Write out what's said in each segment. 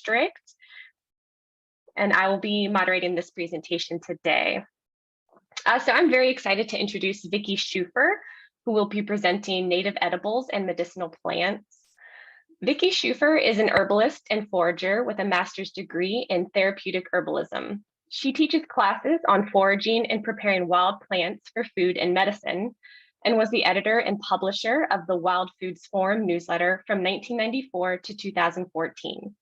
district. And I will be moderating this presentation today. So I'm very excited to introduce Vickie Shufer, who will be presenting native edibles and medicinal plants. Vickie Shufer is an herbalist and forager with a master's degree in therapeutic herbalism. She teaches classes on foraging and preparing wild plants for food and medicine, and was the editor and publisher of the Wild Foods Forum newsletter from 1994 to 2014.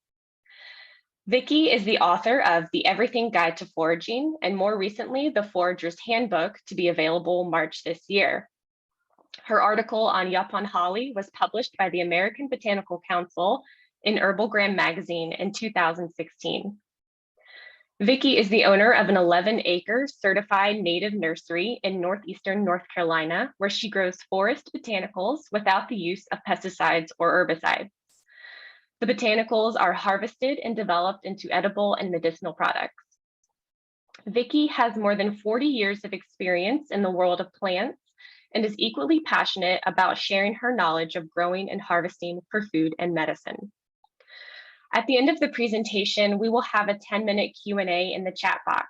Vickie is the author of The Everything Guide to Foraging, and more recently, The Forager's Handbook, to be available March this year. Her article on Yaupon holly was published by the American Botanical Council in Herbalgram magazine in 2016. Vickie is the owner of an 11-acre certified native nursery in northeastern North Carolina, where she grows forest botanicals without the use of pesticides or herbicides. The botanicals are harvested and developed into edible and medicinal products. Vickie has more than 40 years of experience in the world of plants and is equally passionate about sharing her knowledge of growing and harvesting for food and medicine. At the end of the presentation, we will have a 10-minute Q&A in the chat box.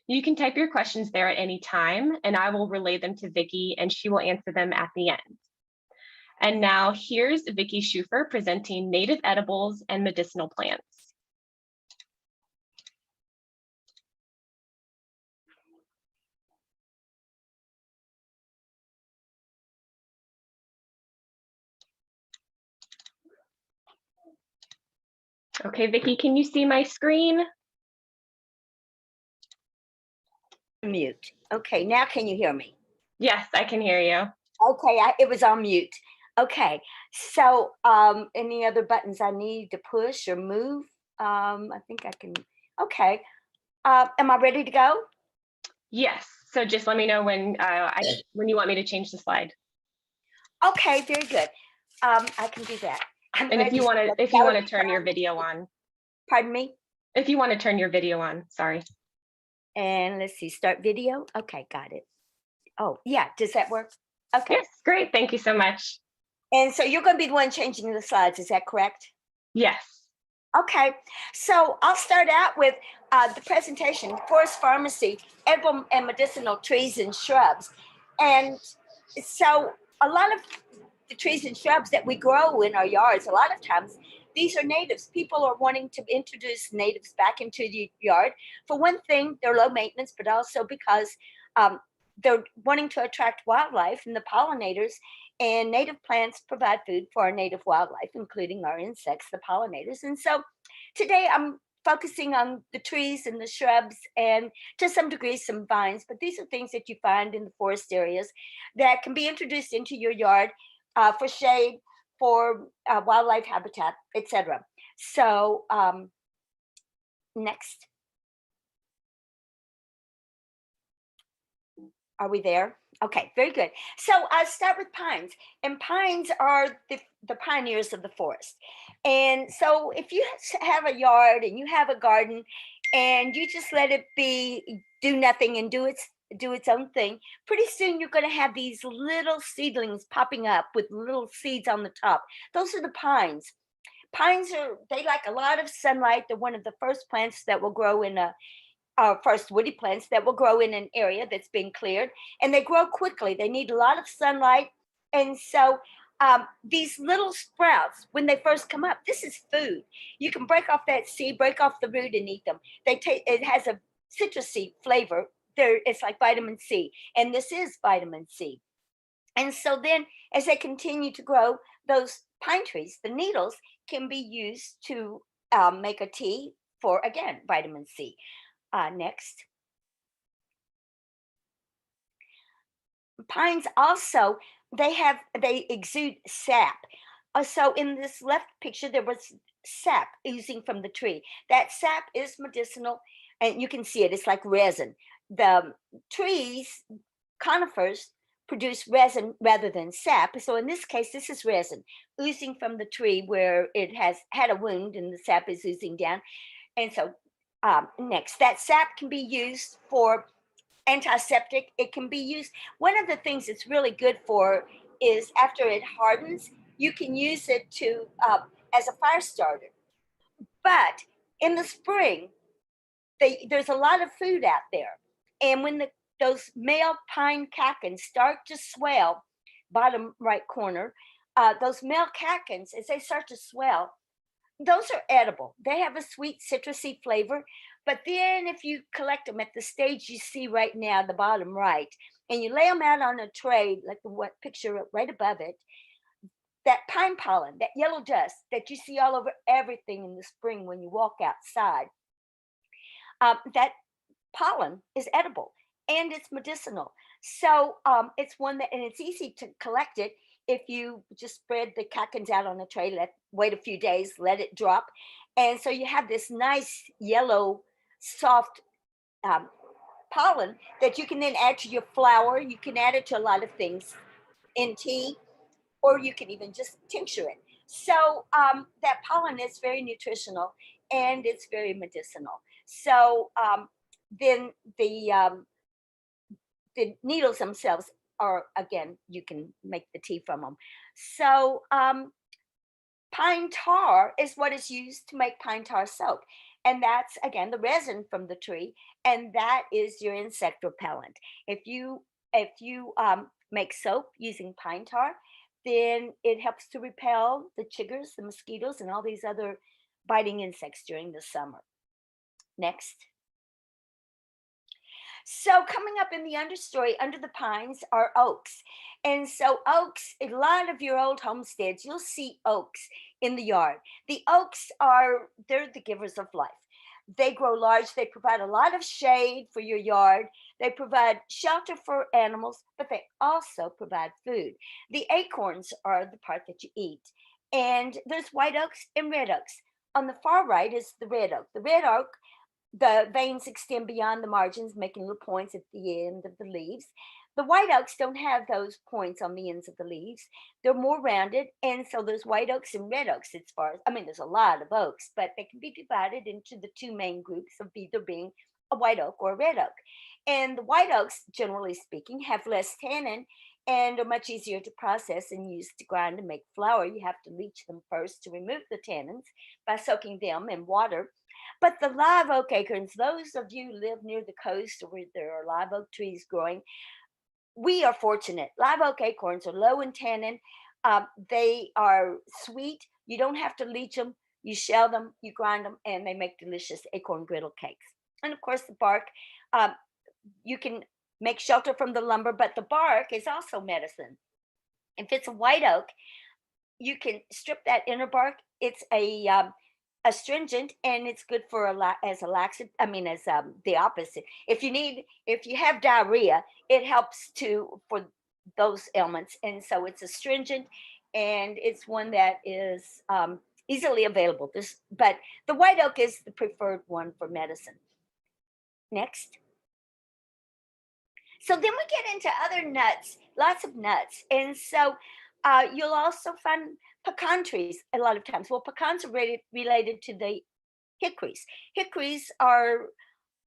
You can type your questions there at any time, and I will relay them to Vickie, and she will answer them at the end. And now here's Vickie Shufer presenting native edibles and medicinal plants. Okay, Vickie, can you see my screen? Mute. Okay, now can you hear me? Yes, I can hear you. Okay, it was on mute. Okay, so any other buttons I need to push or move? I think I can. Okay, am I ready to go? Yes, so just let me know when you want me to change the slide. Okay, very good. I can do that. And if you want to turn your video on. Pardon me? If you want to turn your video on, sorry. And let's see, start video. Okay, got it. Oh, yeah, does that work? Okay. Yes, great, thank you so much. And so you're going to be the one changing the slides, is that correct? Yes. Okay, so I'll start out with the presentation, Forest Pharmacy, Edible and Medicinal Trees and Shrubs. And so a lot of the trees and shrubs that we grow in our yards, a lot of times, these are natives. People are wanting to introduce natives back into the yard. For one thing, they're low maintenance, but also because they're wanting to attract wildlife and the pollinators, and native plants provide food for our native wildlife, including our insects, the pollinators. And so today I'm focusing on the trees and the shrubs and to some degree some vines, but these are things that you find in the forest areas that can be introduced into your yard for shade, for wildlife habitat, etc. So next. Are we there? Okay, very good. So I start with pines, and pines are the pioneers of the forest. And so if you have a yard and you have a garden and you just let it do nothing and do its own thing, pretty soon you're going to have these little seedlings popping up with little seeds on the top. Those are the pines. Pines they like a lot of sunlight. They're one of the first plants that will grow in first woody plants that will grow in an area that's been cleared, and they grow quickly. They need a lot of sunlight. And so these little sprouts, when they first come up, this is food. You can break off that seed, break off the root and eat them. It has a citrusy flavor. It's like vitamin C, and this is vitamin C. And so then as they continue to grow, those pine trees, the needles, can be used to make a tea for, again, vitamin C. Next. Pines also, they exude sap. So in this left picture, there was sap oozing from the tree. That sap is medicinal, and you can see it. It's like resin. The trees, conifers, produce resin rather than sap. So in this case, this is resin oozing from the tree where it has had a wound and the sap is oozing down. And so next, that sap can be used for antiseptic. It can be used. One of the things it's really good for is after it hardens, you can use it to as a fire starter. But in the spring, there's a lot of food out there. And when those male pine catkins start to swell, bottom right corner, those male catkins, as they start to swell, those are edible. They have a sweet citrusy flavor. But then if you collect them at the stage you see right now, the bottom right, and you lay them out on a tray, like the picture right above it, that pine pollen, that yellow dust that you see all over everything in the spring when you walk outside, that pollen is edible and it's medicinal. So it's one that, and it's easy to collect it if you just spread the catkins out on a tray, wait a few days, let it drop. And so you have this nice yellow, soft pollen that you can then add to your flour. You can add it to a lot of things in tea, or you can even just tincture it. So that pollen is very nutritional and it's very medicinal. So then the needles themselves are, again, you can make the tea from them. So pine tar is what is used to make pine tar soap. And that's, again, the resin from the tree. And that is your insect repellent. If you make soap using pine tar, then it helps to repel the chiggers, the mosquitoes, and all these other biting insects during the summer. Next. So coming up in the understory, under the pines are oaks. And so oaks, a lot of your old homesteads, you'll see oaks in the yard. The oaks they're the givers of life. They grow large. They provide a lot of shade for your yard. They provide shelter for animals, but they also provide food. The acorns are the part that you eat. And there's white oaks and red oaks. On the far right is the red oak. The red oak, the veins extend beyond the margins, making little points at the end of the leaves. The white oaks don't have those points on the ends of the leaves. They're more rounded. And so there's white oaks and red oaks as far as, I mean, there's a lot of oaks, but they can be divided into the two main groups of either being a white oak or a red oak. And the white oaks, generally speaking, have less tannin and are much easier to process and use to grind to make flour. You have to leach them first to remove the tannins by soaking them in water. But the live oak acorns, those of you who live near the coast or where there are live oak trees growing, we are fortunate. Live oak acorns are low in tannin. They are sweet. You don't have to leach them. You shell them, you grind them, and they make delicious acorn griddle cakes. And of course, the bark, you can make shelter from the lumber, but the bark is also medicine. If it's a white oak, you can strip that inner bark. It's a astringent, and it's good for as a laxative. I mean, as the opposite. If you have diarrhea, it helps for those ailments, and so it's astringent, and it's one that is easily available. But the white oak is the preferred one for medicine. Next. So then we get into other nuts, lots of nuts, and so you'll also find pecan trees a lot of times. Well, pecans are related to the hickories. Hickories are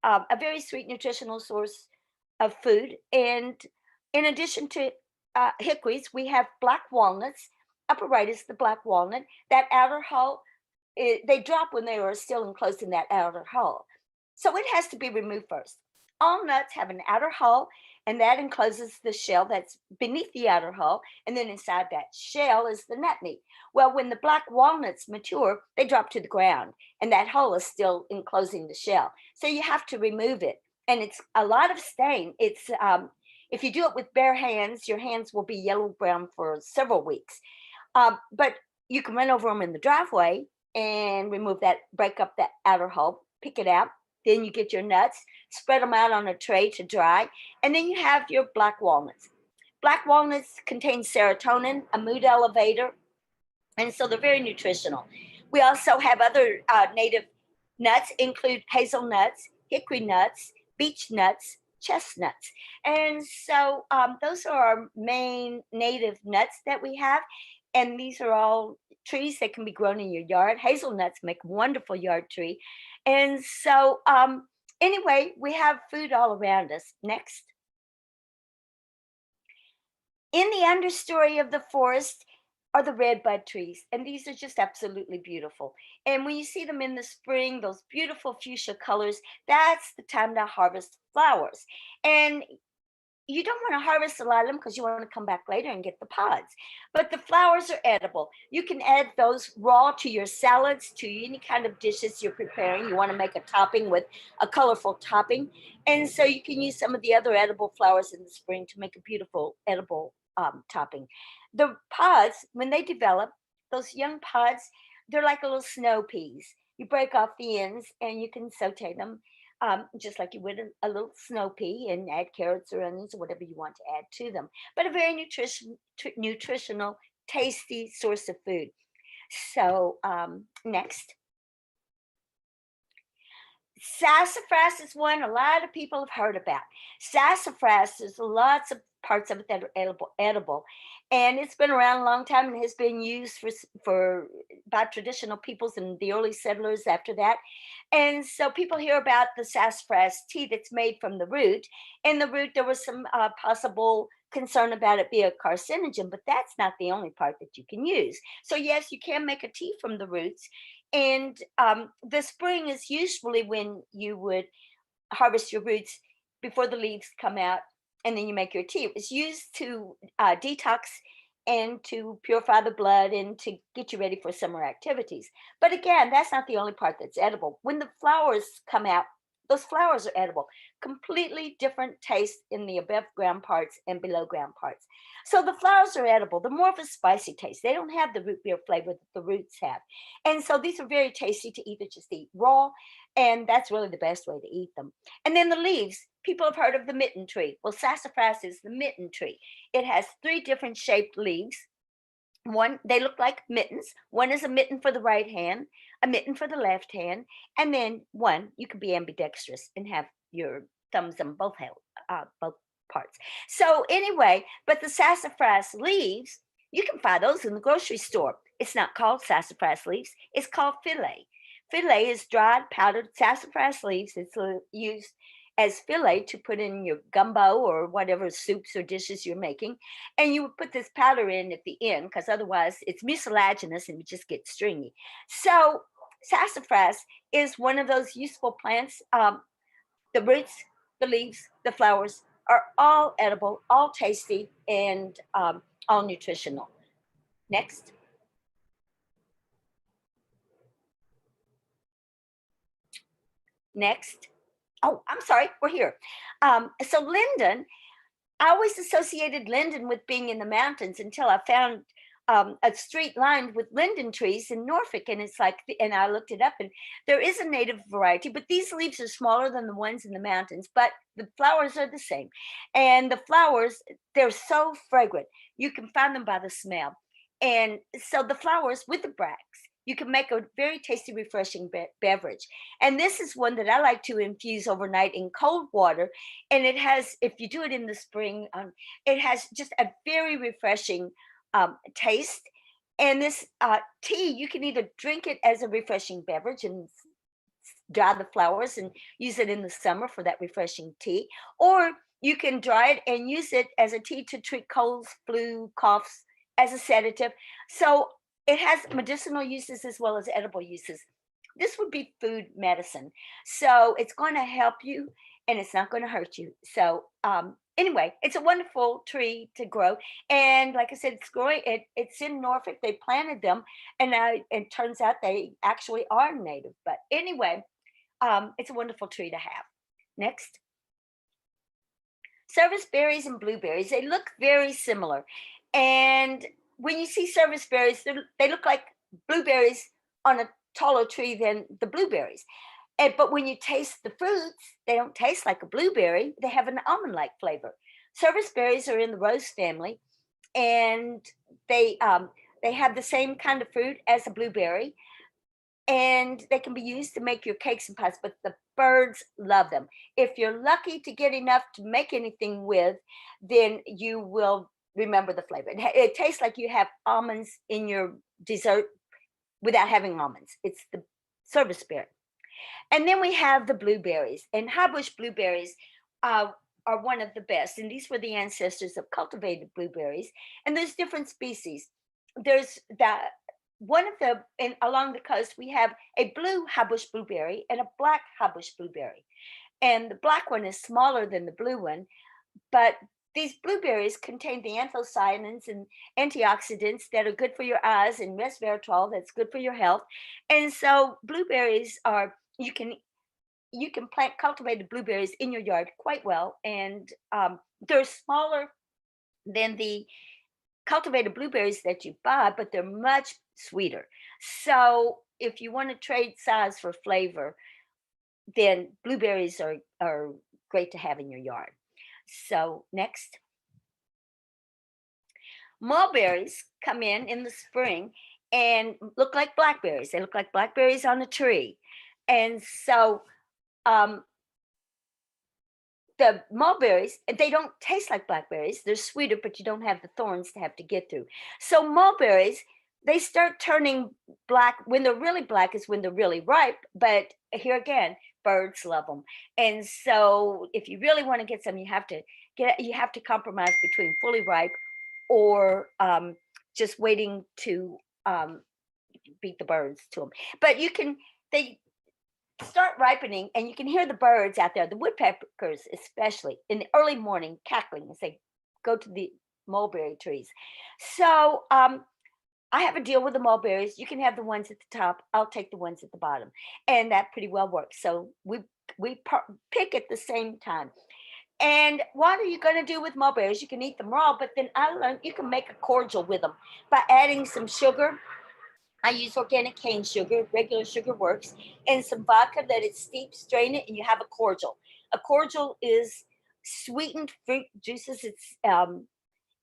a very sweet nutritional source of food. And in addition to hickories, we have black walnuts. Upper right is the black walnut. That outer hull, they drop when they are still enclosed in that outer hull. So it has to be removed first. All nuts have an outer hull, and that encloses the shell that's beneath the outer hull. And then inside that shell is the nut meat. Well, when the black walnuts mature, they drop to the ground, and that hull is still enclosing the shell. So you have to remove it. And it's a lot of stain. It's if you do it with bare hands, your hands will be yellow-brown for several weeks. But you can run over them in the driveway and remove that, break up that outer hull, pick it out. Then you get your nuts, spread them out on a tray to dry, and then you have your black walnuts. Black walnuts contain serotonin, a mood elevator, and so they're very nutritional. We also have other native nuts, include hazelnuts, hickory nuts, beech nuts, chestnuts. And so those are our main native nuts that we have. And these are all trees that can be grown in your yard. Hazelnuts make a wonderful yard tree. And so anyway, we have food all around us. Next. In the understory of the forest are the red bud trees. And these are just absolutely beautiful. And when you see them in the spring, those beautiful fuchsia colors, that's the time to harvest flowers. And you don't want to harvest a lot of them because you want to come back later and get the pods. But the flowers are edible. You can add those raw to your salads, to any kind of dishes you're preparing. You want to make a topping with a colorful topping. And so you can use some of the other edible flowers in the spring to make a beautiful edible topping. The pods, when they develop, those young pods, they're like little snow peas. You break off the ends and you can saute them just like you would a little snow pea, and add carrots or onions or whatever you want to add to them. But a very nutritional, tasty source of food. So next. Sassafras is one a lot of people have heard about. Sassafras, there's lots of parts of it that are edible, and it's been around a long time and has been used for by traditional peoples and the early settlers after that. And so people hear about the sassafras tea that's made from the root. In the root, there was some possible concern about it being a carcinogen, but that's not the only part that you can use. So yes, you can make a tea from the roots. And the spring is usually when you would harvest your roots before the leaves come out, and then you make your tea. It was used to detox and to purify the blood and to get you ready for summer activities. But again, that's not the only part that's edible. When the flowers come out, those flowers are edible. Completely different taste in the above ground parts and below ground parts. So the flowers are edible. They're more of a spicy taste. They don't have the root beer flavor that the roots have. And so these are very tasty to either just eat raw, and that's really the best way to eat them. And then the leaves, people have heard of the mitten tree. Well, sassafras is the mitten tree. It has 3 different shaped leaves. One, they look like mittens. One is a mitten for the right hand, a mitten for the left hand, and then one, you can be ambidextrous and have your thumbs on both parts. So anyway, but the sassafras leaves, you can find those in the grocery store. It's not called sassafras leaves. It's called fillet. Fillet is dried powdered sassafras leaves. It's used as fillet to put in your gumbo or whatever soups or dishes you're making. And you would put this powder in at the end because otherwise it's mucilaginous and you just get stringy. So sassafras is one of those useful plants. The roots, the leaves, the flowers are all edible, all tasty, and all nutritional. Next. Next. Oh, I'm sorry, we're here. So linden, I always associated linden with being in the mountains until I found a street lined with linden trees in Norfolk. And it's like, and I looked it up, and there is a native variety, but these leaves are smaller than the ones in the mountains, but the flowers are the same. And the flowers, they're so fragrant. You can find them by the smell. And so the flowers with the bracts, you can make a very tasty, refreshing beverage. And this is one that I like to infuse overnight in cold water. And it has, if you do it in the spring, it has just a very refreshing taste. And this tea, you can either drink it as a refreshing beverage and dry the flowers and use it in the summer for that refreshing tea, or you can dry it and use it as a tea to treat colds, flu, coughs, as a sedative. So it has medicinal uses as well as edible uses. This would be food medicine. So it's going to help you and it's not going to hurt you. So anyway, it's a wonderful tree to grow. And like I said, it's growing. It's in Norfolk. They planted them, and now it turns out they actually are native. But anyway, it's a wonderful tree to have. Next. Service berries and blueberries, they look very similar. And when you see service berries, they look like blueberries on a taller tree than the blueberries. But when you taste the fruits, they don't taste like a blueberry. They have an almond-like flavor. Service berries are in the rose family, and they have the same kind of fruit as a blueberry, and they can be used to make your cakes and pies, but the birds love them. If you're lucky to get enough to make anything with, then you will remember the flavor. It tastes like you have almonds in your dessert without having almonds. It's the service berry. And then we have the blueberries, and high bush blueberries are one of the best. And these were the ancestors of cultivated blueberries. And there's different species. there's that one of the along the coast we have a blue hibbush blueberry and a black hibbush blueberry, and the black one is smaller than the blue one, but these blueberries contain the anthocyanins and antioxidants that are good for your eyes and resveratrol that's good for your health. And so blueberries are you can plant cultivated blueberries in your yard quite well, and they're smaller than the cultivated blueberries that you buy, but they're much sweeter. So if you want to trade size for flavor, then blueberries are great to have in your yard. So next, mulberries come in the spring and look like blackberries. They look like blackberries on a tree. And so um, the mulberries, they don't taste like blackberries. They're sweeter, but you don't have the thorns to have to get through. So mulberries, they start turning black when they're really black is when they're really ripe. But here again, birds love them. And so if you really want to get some, you have to compromise between fully ripe or just waiting to beat the birds to them. But they start ripening and you can hear the birds out there, the woodpeckers especially in the early morning cackling as they go to the mulberry trees. So I have a deal with the mulberries. You can have the ones at the top. I'll take the ones at the bottom, and that pretty well works. So we pick at the same time. And what are you going to do with mulberries? You can eat them raw, but then I learned you can make a cordial with them by adding some sugar. I use organic cane sugar, regular sugar works, and some vodka, let it steep, strain it, and you have a cordial. A cordial is sweetened fruit juices.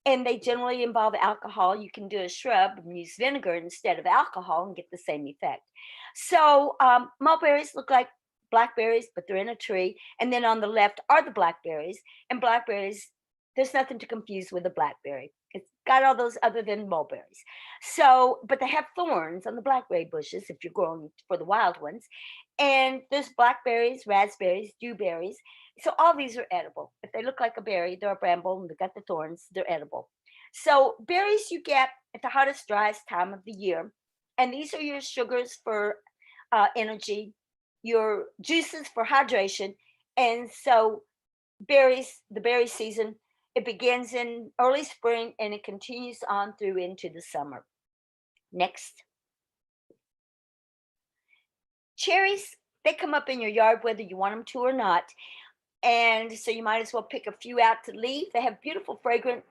And they generally involve alcohol. You can do a shrub and use vinegar instead of alcohol and get the same effect. So mulberries look like blackberries, but they're in a tree. And then on the left are the blackberries. And blackberries, there's nothing to confuse with a blackberry. It's got all those other than mulberries. So, but they have thorns on the blackberry bushes if you're growing for the wild ones. And there's blackberries, raspberries, dewberries. So all these are edible. If they look like a berry, they're a bramble and they've got the thorns, they're edible. So berries you get at the hottest, driest time of the year. And these are your sugars for energy, your juices for hydration. And so berries, the berry season, it begins in early spring and it continues on through into the summer. Next. Cherries, they come up in your yard whether you want them to or not. And so you might as well pick a few out to leave. They have beautiful, fragrant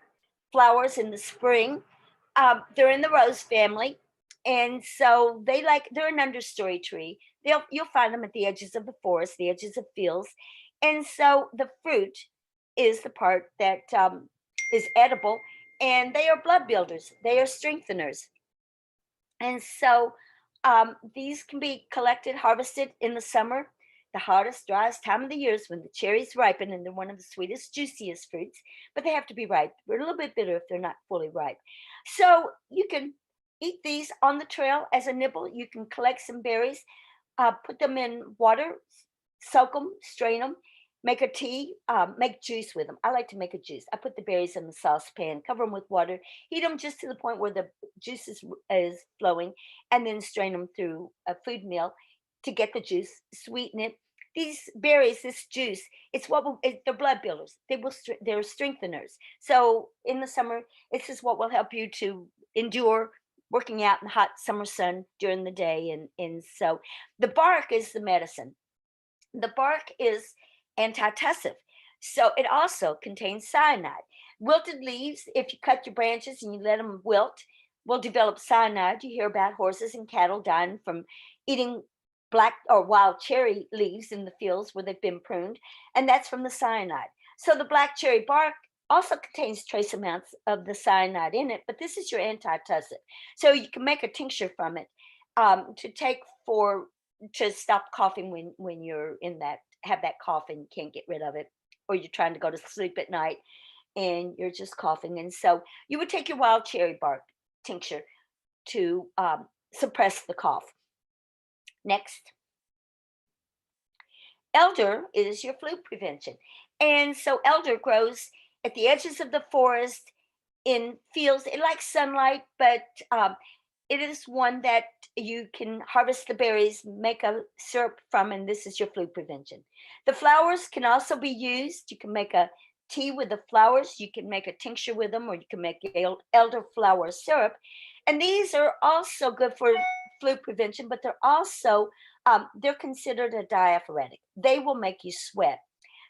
flowers in the spring. They're in the rose family. And so they're an understory tree. You'll find them at the edges of the forest, the edges of fields. And so the fruit is the part that is edible, and they are blood builders. They are strengtheners. And so these can be collected, harvested in the summer, the hottest, driest time of the year is when the cherries ripen, and they're one of the sweetest, juiciest fruits, but they have to be ripe. They're a little bit bitter if they're not fully ripe. So you can eat these on the trail as a nibble. You can collect some berries, put them in water, soak them, strain them, make a tea, make juice with them. I like to make a juice. I put the berries in the saucepan, cover them with water, heat them just to the point where the juice is flowing, and then strain them through a food mill to get the juice, sweeten it. These berries, this juice, they're blood builders. They're strengtheners. So in the summer, this is what will help you to endure working out in the hot summer sun during the day. And so the bark is the medicine. The bark is antitussive. So it also contains cyanide. Wilted leaves, if you cut your branches and you let them wilt, will develop cyanide. You hear about horses and cattle dying from eating black or wild cherry leaves in the fields where they've been pruned, and that's from the cyanide. So the black cherry bark also contains trace amounts of the cyanide in it, but this is your antitussive. So you can make a tincture from it to take to stop coughing when you're have that cough and you can't get rid of it, or you're trying to go to sleep at night and you're just coughing. And so you would take your wild cherry bark tincture to suppress the cough. Next. Elder is your flu prevention. And so elder grows at the edges of the forest in fields. It likes sunlight, but it is one that you can harvest the berries, make a syrup from, and this is your flu prevention. The flowers can also be used. You can make a tea with the flowers, you can make a tincture with them, or you can make elderflower syrup. And these are also good for flu prevention, but they're also they're considered a diaphoretic. They will make you sweat.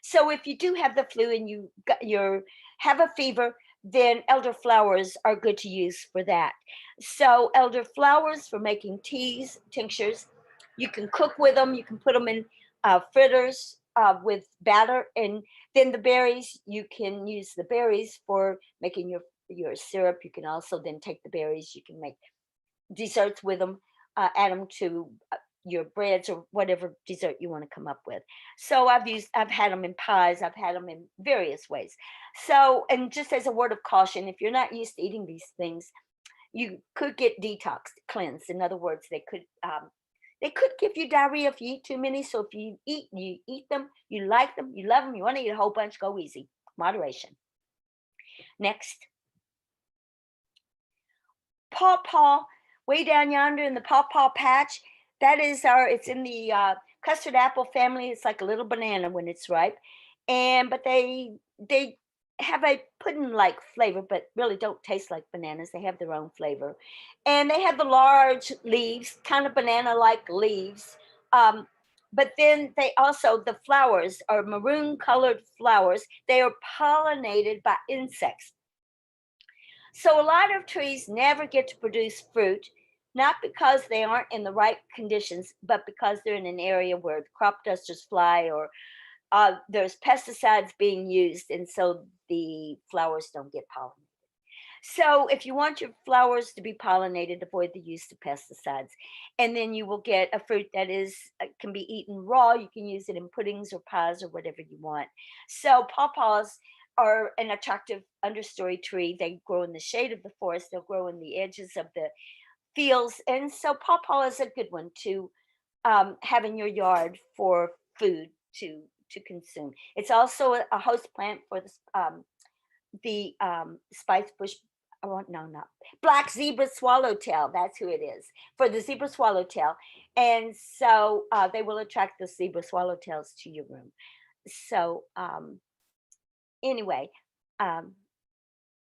So if you do have the flu and you have a fever, then elderflowers are good to use for that. So elderflowers for making teas, tinctures. You can cook with them. You can put them in fritters with batter, and then the berries. You can use the berries for making your syrup. You can also then take the berries. You can make desserts with them. Add them to your breads or whatever dessert you want to come up with. So I've had them in pies. I've had them in various ways. So, and just as a word of caution, if you're not used to eating these things, you could get detox cleansed. In other words, they could give you diarrhea if you eat too many. So if you eat them, you like them, you love them, you want to eat a whole bunch, go easy. Moderation. Next. Pawpaw, way down yonder in the pawpaw patch. That is it's in the custard apple family. It's like a little banana when it's ripe. But they have a pudding-like flavor, but really don't taste like bananas. They have their own flavor. And they have the large leaves, kind of banana-like leaves. But then the flowers are maroon colored flowers. They are pollinated by insects. So a lot of trees never get to produce fruit, not because they aren't in the right conditions, but because they're in an area where the crop dusters fly, or there's pesticides being used, and so the flowers don't get pollinated. So if you want your flowers to be pollinated, avoid the use of pesticides, and then you will get a fruit that can be eaten raw. You can use it in puddings or pies or whatever you want. So pawpaws are an attractive understory tree. They grow in the shade of the forest. They'll grow in the edges of the fields, and so pawpaw is a good one to have in your yard for food to consume. It's also a host plant for the spice bush. Oh, no, not black zebra swallowtail. That's who it is, for the zebra swallowtail. And so they will attract the zebra swallowtails to your room. So anyway,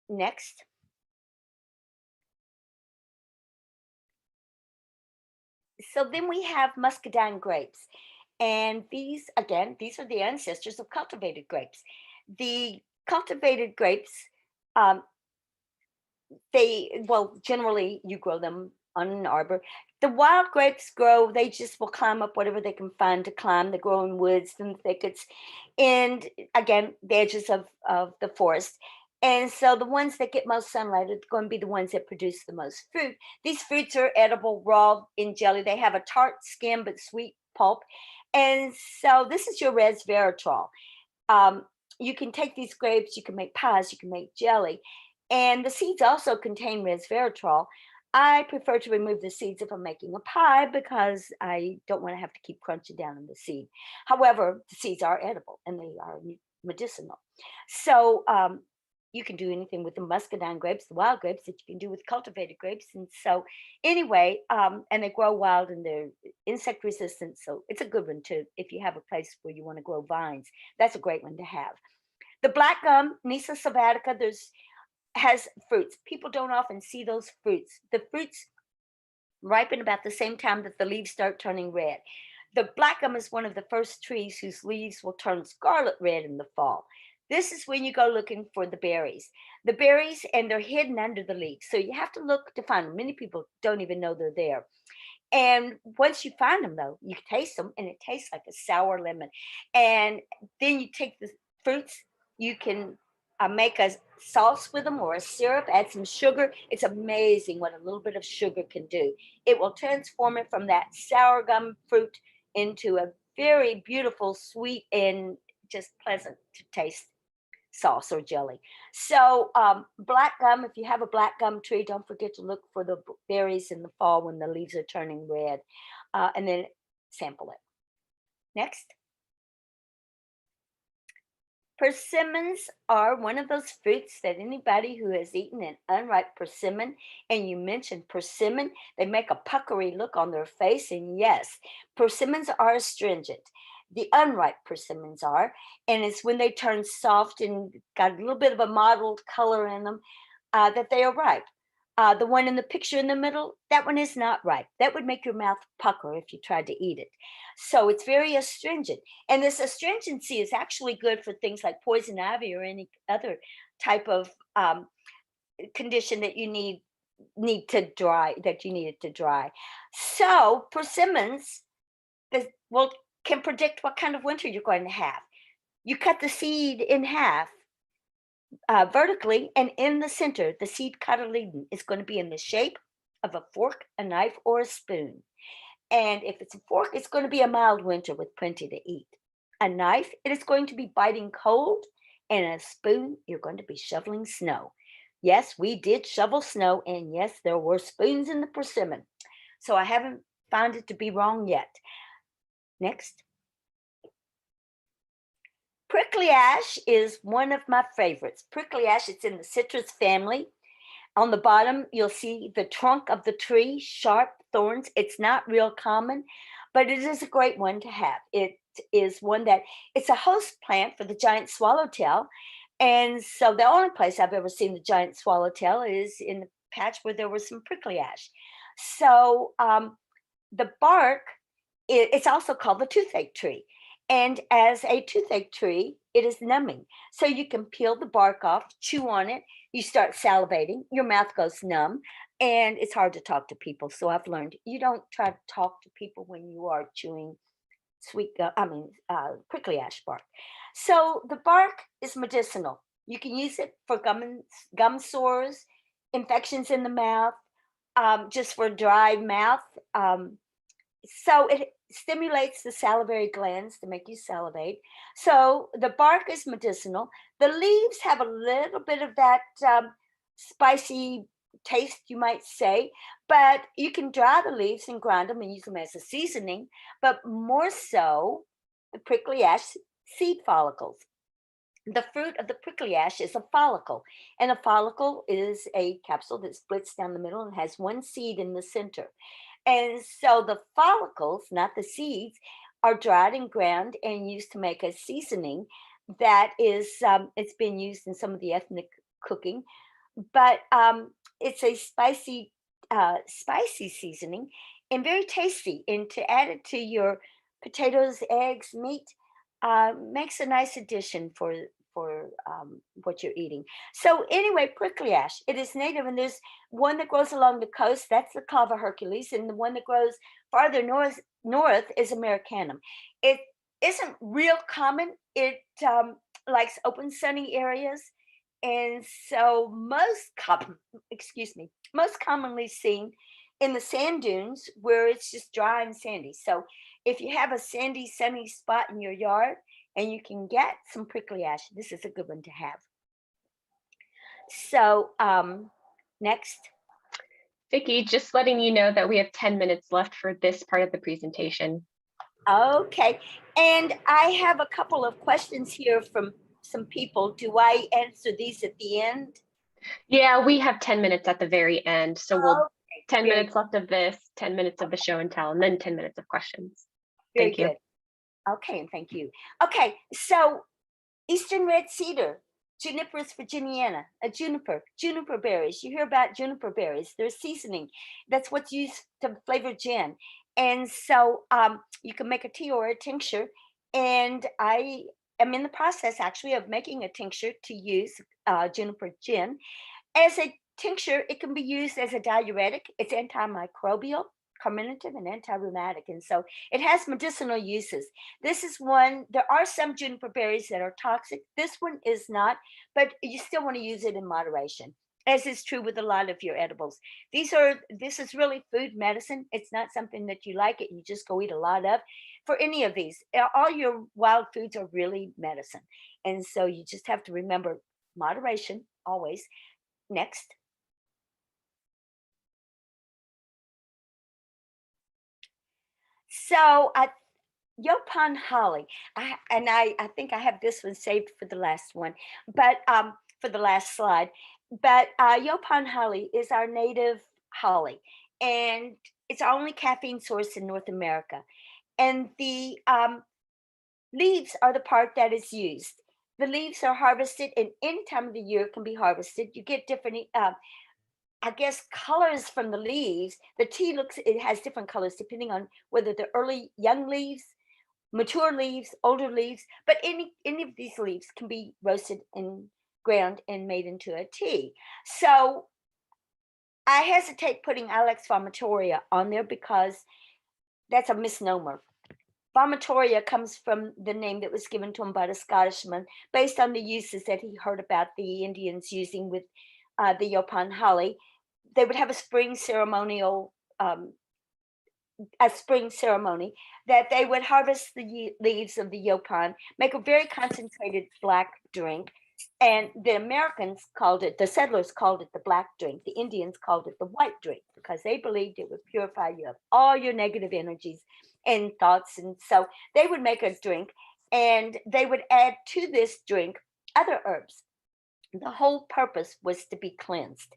next. So then we have muscadine grapes. And these, again, these are the ancestors of cultivated grapes. The cultivated grapes, um, generally you grow them on an arbor. The wild grapes grow, they just will climb up whatever they can find to climb. They grow in woods and thickets, and again, the edges of the forest. And so the ones that get most sunlight are going to be the ones that produce the most fruit. These fruits are edible raw in jelly. They have a tart skin but sweet pulp. And so this is your resveratrol. Um, you can take these grapes, you can make pies, you can make jelly. And the seeds also contain resveratrol. I prefer to remove the seeds if I'm making a pie because I don't want to have to keep crunching down on the seed. However, the seeds are edible and they are medicinal. So you can do anything with the muscadine grapes, the wild grapes, that you can do with cultivated grapes. And so anyway, and they grow wild and they're insect resistant. So it's a good one too if you have a place where you want to grow vines. That's a great one to have. The black gum, Nisa sylvatica, has fruits. People don't often see those fruits. The fruits ripen about the same time that the leaves start turning red. The black gum is one of the first trees whose leaves will turn scarlet red in the fall. This is when you go looking for the berries. The berries, and they're hidden under the leaves. So you have to look to find them. Many people don't even know they're there. And once you find them, though, you taste them, and it tastes like a sour lemon. And then you take the fruits, you can make a sauce with them or a syrup, add some sugar. It's amazing what a little bit of sugar can do. It will transform it from that sour gum fruit into a very beautiful, sweet, and just pleasant to taste sauce or jelly. So black gum, if you have a black gum tree, don't forget to look for the berries in the fall when the leaves are turning red, and then sample it. Next. Persimmons are one of those fruits that anybody who has eaten an unripe persimmon, and you mentioned persimmon, they make a puckery look on their face. And yes, persimmons are astringent. The unripe persimmons are, and it's when they turn soft and got a little bit of a mottled color in them that they are ripe. The one in the picture in the middle, that one is not ripe. That would make your mouth pucker if you tried to eat it. So it's very astringent. And this astringency is actually good for things like poison ivy or any other type of condition that you need to dry, that you need it to dry. So persimmons will can predict what kind of winter you're going to have. You cut the seed in half vertically, and in the center, the seed cotyledon is going to be in the shape of a fork, a knife, or a spoon. And if it's a fork, it's going to be a mild winter with plenty to eat. A knife, it is going to be biting cold. And a spoon, you're going to be shoveling snow. Yes, we did shovel snow. And yes, there were spoons in the persimmon. So I haven't found it to be wrong yet. Next. Prickly ash is one of my favorites. Prickly ash, it's in the citrus family. On the bottom, you'll see the trunk of the tree, sharp thorns. It's not real common, but it is a great one to have. It is one that, it's a host plant for the giant swallowtail. And so the only place I've ever seen the giant swallowtail is in the patch where there was some prickly ash. So the bark, it's also called the toothache tree. And as a toothache tree, it is numbing. So you can peel the bark off, chew on it, you start salivating, your mouth goes numb, and it's hard to talk to people. So I've learned you don't try to talk to people when you are chewing prickly ash bark. So the bark is medicinal. You can use it for gum sores, infections in the mouth, just for dry mouth. So it stimulates the salivary glands to make you salivate. So the bark is medicinal. The leaves have a little bit of that spicy taste, you might say, but you can dry the leaves and grind them and use them as a seasoning, but more so the prickly ash seed follicles. The fruit of the prickly ash is a follicle, and a follicle is a capsule that splits down the middle and has one seed in the center. And so the follicles, not the seeds, are dried and ground and used to make a seasoning that is, it's been used in some of the ethnic cooking, but it's a spicy seasoning and very tasty. And to add it to your potatoes, eggs, meat, makes a nice addition for what you're eating. So anyway, prickly ash, it is native, and there's one that grows along the coast. That's the Cava Hercules, and the one that grows farther north is Americanum. It isn't real common. It likes open, sunny areas, and so most commonly seen in the sand dunes where it's just dry and sandy. So if you have a sandy, sunny spot in your yard, and you can get some prickly ash, this is a good one to have. So next. Vickie, just letting you know that we have 10 minutes left for this part of the presentation. Okay, and I have a couple of questions here from some people. Do I answer these at the end? Yeah, we have 10 minutes at the very end. So we'll 10 very minutes left of this, 10 minutes of the show and tell, and then 10 minutes of questions. Very Thank you. good. Okay, and thank you. Okay, so Eastern red cedar, Juniperus virginiana, a juniper berries. You hear about juniper berries. They're seasoning. That's what's used to flavor gin. And so you can make a tea or a tincture. And I am in the process actually of making a tincture to use juniper gin. As a tincture, it can be used as a diuretic. It's antimicrobial, carminative, and anti-rheumatic, and so it has medicinal uses. This is one. There are some juniper berries that are toxic. This one is not, but you still want to use it in moderation, as is true with a lot of your edibles. This is really food medicine. It's not something that you like it, you just go eat a lot of. For any of these, all your wild foods are really medicine, and so you just have to remember moderation always. Next. So Yopon holly. I think I have this one saved for the last one, but for the last slide. But Yopon holly is our native holly, and it's our only caffeine source in North America. And the leaves are the part that is used. The leaves are harvested, and any time of the year can be harvested. You get different, I guess, colors from the leaves. The tea looks, it has different colors depending on whether they're early young leaves, mature leaves, older leaves, but any of these leaves can be roasted and ground and made into a tea. So I hesitate putting Alex vomitoria on there because that's a misnomer. Vomitoria comes from the name that was given to him by the Scottishman based on the uses that he heard about the Indians using with the Yopon holly. They would have a spring ceremony that they would harvest the leaves of the yopon, make a very concentrated black drink. And the Americans called it, the settlers called it the black drink. The Indians called it the white drink because they believed it would purify you of all your negative energies and thoughts. And so they would make a drink and they would add to this drink other herbs. The whole purpose was to be cleansed.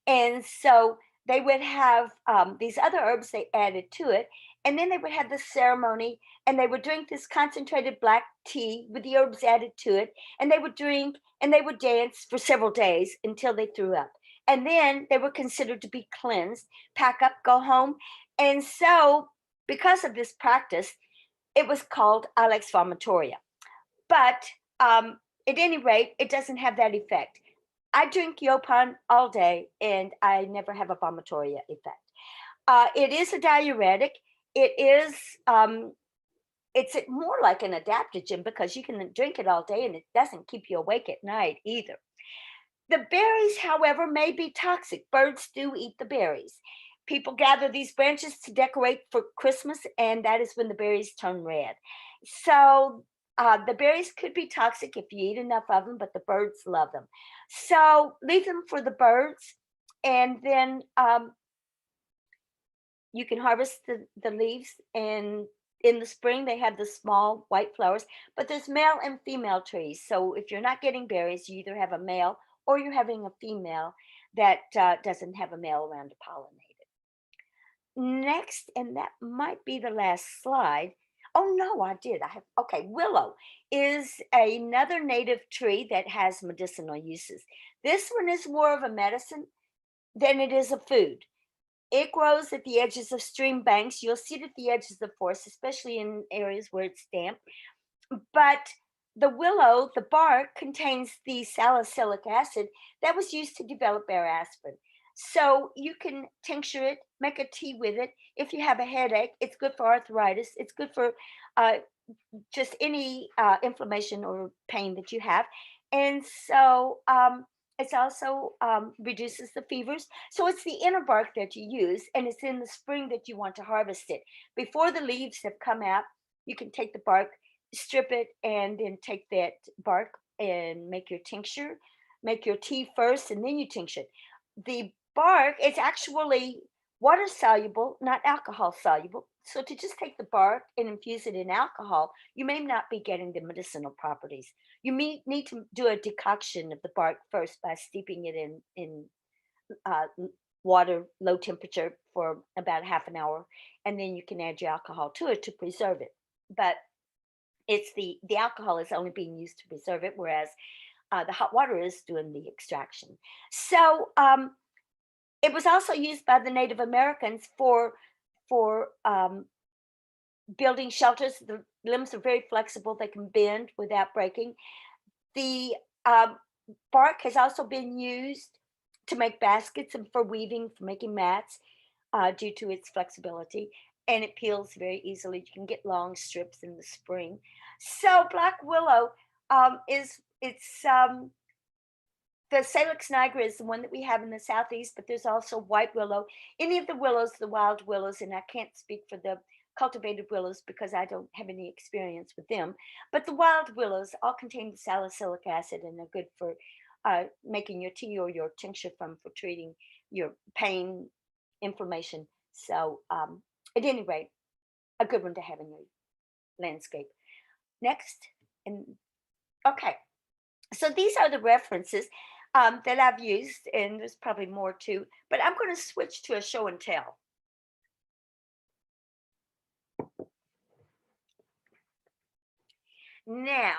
And so they would have these other herbs they added to it. And then they would have the ceremony and they would drink this concentrated black tea with the herbs added to it. And they would drink and they would dance for several days until they threw up. And then they were considered to be cleansed, pack up, go home. And so, because of this practice, it was called Alex vomitoria. But at any rate, it doesn't have that effect. I drink Yopon all day and I never have a vomitoria effect. It is a diuretic. It is, it's more like an adaptogen because you can drink it all day and it doesn't keep you awake at night either. The berries, however, may be toxic. Birds do eat the berries. People gather these branches to decorate for Christmas, and that is when the berries turn red. So the berries could be toxic if you eat enough of them, but the birds love them. So leave them for the birds, and then you can harvest the leaves. And in the spring, they have the small white flowers, but there's male and female trees. So if you're not getting berries, you either have a male or you're having a female that doesn't have a male around to pollinate it. Next, and that might be the last slide. Oh no, I did. I have, okay, willow is another native tree that has medicinal uses. This one is more of a medicine than it is a food. It grows at the edges of stream banks. You'll see it at the edges of the forest, especially in areas where it's damp. But the willow, the bark contains the salicylic acid that was used to develop bare aspirin. So you can tincture it, make a tea with it. If you have a headache, it's good for arthritis. It's good for uh, just any inflammation or pain that you have. And so it's also reduces the fevers. So it's the inner bark that you use, and it's in the spring that you want to harvest it. Before the leaves have come out, you can take the bark, strip it, and then take that bark and make your tincture, make your tea first, and then you tincture it. The bark is actually water soluble, not alcohol soluble. So to just take the bark and infuse it in alcohol, you may not be getting the medicinal properties. You may need to do a decoction of the bark first by steeping it in water, low temperature for about half an hour, and then you can add your alcohol to it to preserve it. But it's the alcohol is only being used to preserve it, whereas the hot water is doing the extraction. So it was also used by the Native Americans for building shelters. The limbs are very flexible; they can bend without breaking. The bark has also been used to make baskets and for weaving, for making mats, due to its flexibility, and it peels very easily. You can get long strips in the spring. So black willow is it's the Salix nigra is the one that we have in the southeast, but there's also white willow. Any of the willows, the wild willows, and I can't speak for the cultivated willows because I don't have any experience with them. But the wild willows all contain salicylic acid and are good for making your tea or your tincture from for treating your pain, inflammation. So at any rate, a good one to have in your landscape. Next. And okay, so these are the references that I've used, and there's probably more too, but I'm going to switch to a show and tell. Now,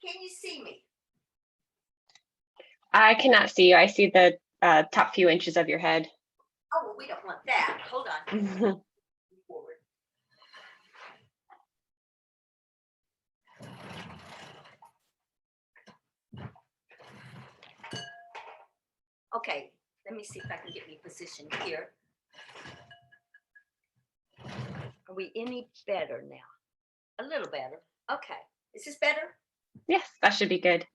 can you see me? I cannot see you. I see the top few inches of your head. Oh, well, we don't want that. Hold on. Forward. Okay, let me see if I can get me positioned here. Are we any better now? A little better. Okay. Is this better? Yes, that should be good.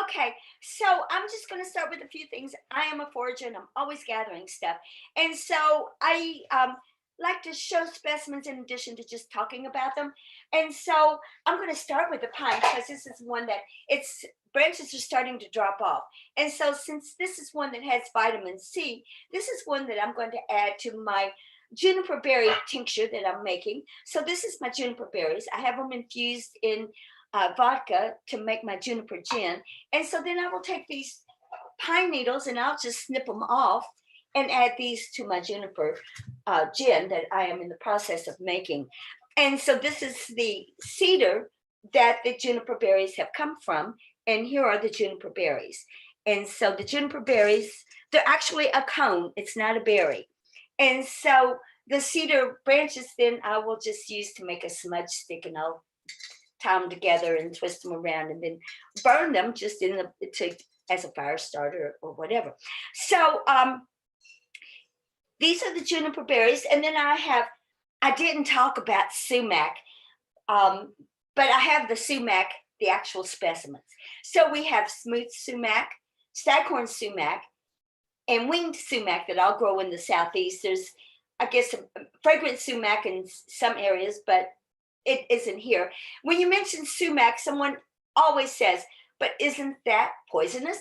Okay, so I'm just going to start with a few things. I am a forager and I'm always gathering stuff. And so I like to show specimens in addition to just talking about them. And so I'm going to start with the pine because this is one that its branches are starting to drop off. And so since this is one that has vitamin C, this is one that I'm going to add to my juniper berry tincture that I'm making. So this is my juniper berries. I have them infused in vodka to make my juniper gin. And so then I will take these pine needles and I'll just snip them off and add these to my juniper gin that I am in the process of making. And so this is the cedar that the juniper berries have come from. And here are the juniper berries. And so the juniper berries, they're actually a cone. It's not a berry. And so the cedar branches then I will just use to make a smudge stick, and I'll tie them together and twist them around and then burn them just in as a fire starter or whatever. So these are the juniper berries. And then I didn't talk about sumac, but I have the sumac, the actual specimens. So we have smooth sumac, staghorn sumac, and winged sumac that I'll grow in the Southeast. There's, I guess, a fragrant sumac in some areas, but it isn't here. When you mention sumac, someone always says, but isn't that poisonous?